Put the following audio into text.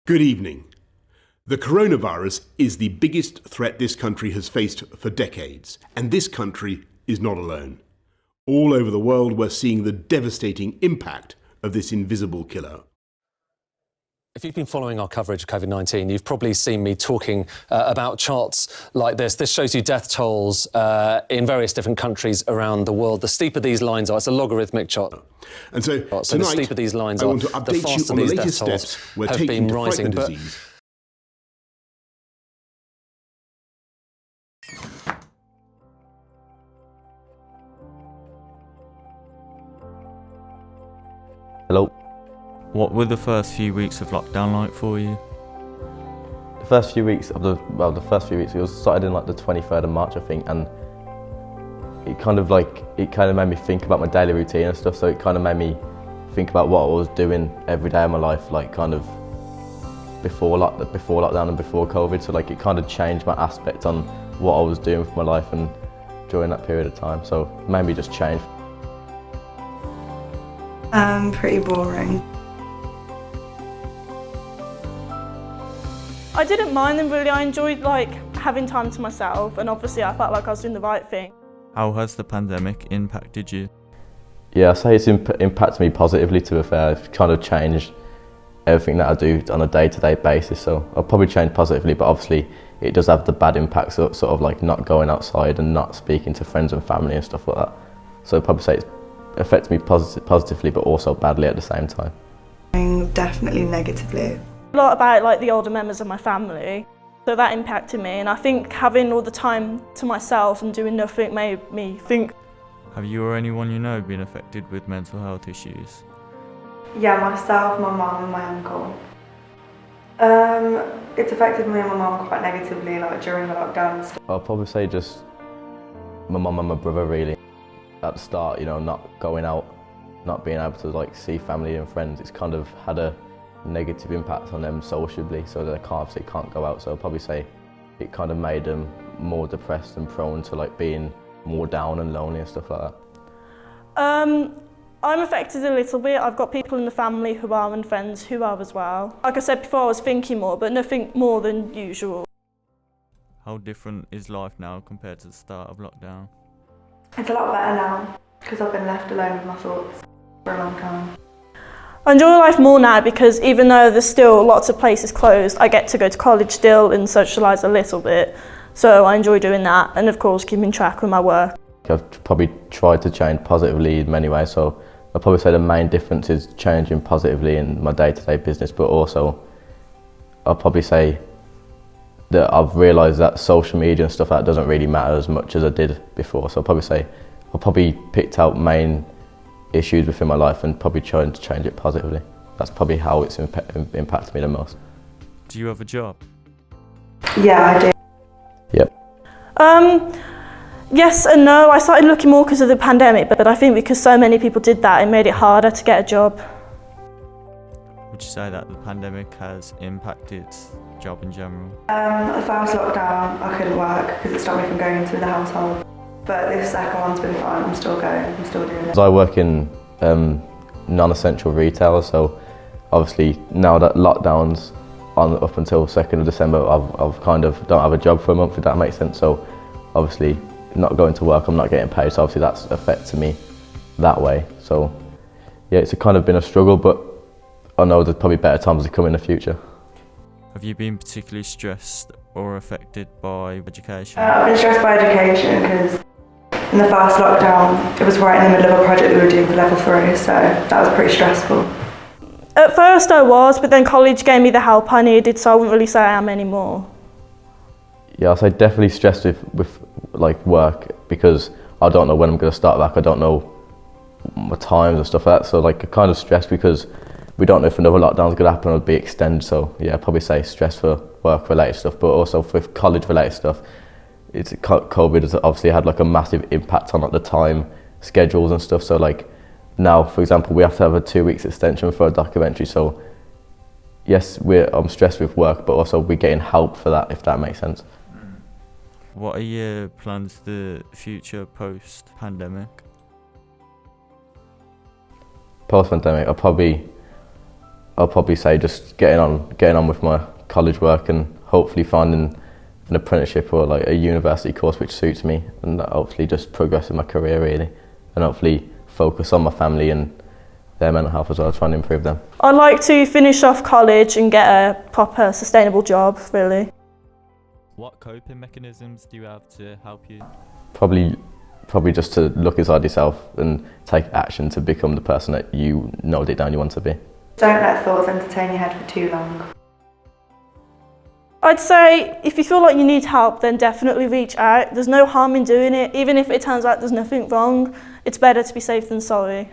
Good evening. The coronavirus is the biggest threat this country has faced for decades, and this country is not alone. All over the world, we're seeing the devastating impact of this invisible killer. If you've been following our coverage of COVID-19, you've probably seen me talking about charts like this. This shows you death tolls in various different countries around the world. The steeper these lines are, it's a logarithmic chart. And so The tonight, steeper these lines I are, want to the update you faster on the these latest death tolls steps we're have taking been to fight rising. the disease. Hello. What were the first few weeks of lockdown like for you? The first few weeks it was started in like the 23rd of March, I think, and it kind of made me think about my daily routine and stuff. So it kind of made me think about what I was doing every day of my life, like kind of before lockdown and before COVID. So like it kind of changed my aspect on what I was doing with my life and during that period of time. So it made me just change. Pretty boring. I didn't mind them really. I enjoyed having time to myself, and obviously I felt like I was doing the right thing. How has the pandemic impacted you? Yeah, I'd say it's impacted me positively, to be fair. It's kind of changed everything that I do on a day-to-day basis, so I'll probably change positively, but obviously it does have the bad impacts of sort of like not going outside and not speaking to friends and family and stuff like that. So I'd probably say it's affected me positively, but also badly at the same time. Definitely negatively. A lot about the older members of my family, so that impacted me, and I think having all the time to myself and doing nothing made me think. Have you or anyone you know been affected with mental health issues? Yeah, myself, my mum and my uncle. It's affected me and my mum quite negatively, during the lockdown and stuff. I'll probably say just my mum and my brother, really. At the start, not going out, not being able to see family and friends, it's kind of had a negative impact on them sociably, so they can't go out. So I'll probably say it kind of made them more depressed and prone to being more down and lonely and stuff like that. I'm affected a little bit. I've got people in the family who are and friends who are as well. Like I said before, I was thinking more, but nothing more than usual. How different is life now compared to the start of lockdown? It's a lot better now, because I've been left alone with my thoughts for a long time. I enjoy life more now because even though there's still lots of places closed, I get to go to college still and socialise a little bit. So I enjoy doing that, and of course keeping track of my work. I've probably tried to change positively in many ways, so I'd probably say the main difference is changing positively in my day-to-day business, but also I'll probably say that I've realised that social media and stuff like that doesn't really matter as much as I did before. So I'll probably say I've probably picked out main issues within my life and probably trying to change it positively. That's probably how it's impacted me the most. Do you have a job? Yeah, I do. Yep. Yes and no. I started looking more because of the pandemic, but I think because so many people did that, it made it harder to get a job. Would you say that the pandemic has impacted job in general? The first lockdown I couldn't work because it stopped me from going into the household. But this second one's been fine. I'm still going, I'm still doing it. I work in non-essential retail, so obviously now that lockdown's on up until 2nd of December, I've kind of don't have a job for a month, if that makes sense. So obviously not going to work, I'm not getting paid, so obviously that's affected me that way. So yeah, it's kind of been a struggle, but I know there's probably better times to come in the future. Have you been particularly stressed or affected by education? I've been stressed by education because in the first lockdown, it was right in the middle of a project we were doing for level 3, so that was pretty stressful. At first I was, but then college gave me the help I needed, so I wouldn't really say I am anymore. Yeah, I'll say definitely stressed with work, because I don't know when I'm going to start back. I don't know my times and stuff like that, so I kind of stressed because we don't know if another lockdown's going to happen or be extended. So yeah, I'd probably say stress for work related stuff, but also for college related stuff. COVID has obviously had a massive impact on the time schedules and stuff. So now, for example, we have to have a 2 weeks extension for a documentary. So yes, I'm stressed with work, but also we're getting help for that, if that makes sense. What are your plans for the future post-pandemic? Post-pandemic, I'll probably I'll probably say just getting on with my college work and hopefully finding an apprenticeship or like a university course which suits me, and hopefully just progress in my career really, and hopefully focus on my family and their mental health as well, trying to improve them. I'd like to finish off college and get a proper sustainable job, really. What coping mechanisms do you have to help you? Probably just to look inside yourself and take action to become the person that you know deep down you want to be. Don't let thoughts entertain your head for too long. I'd say if you feel like you need help, then definitely reach out. There's no harm in doing it. Even if it turns out there's nothing wrong, it's better to be safe than sorry.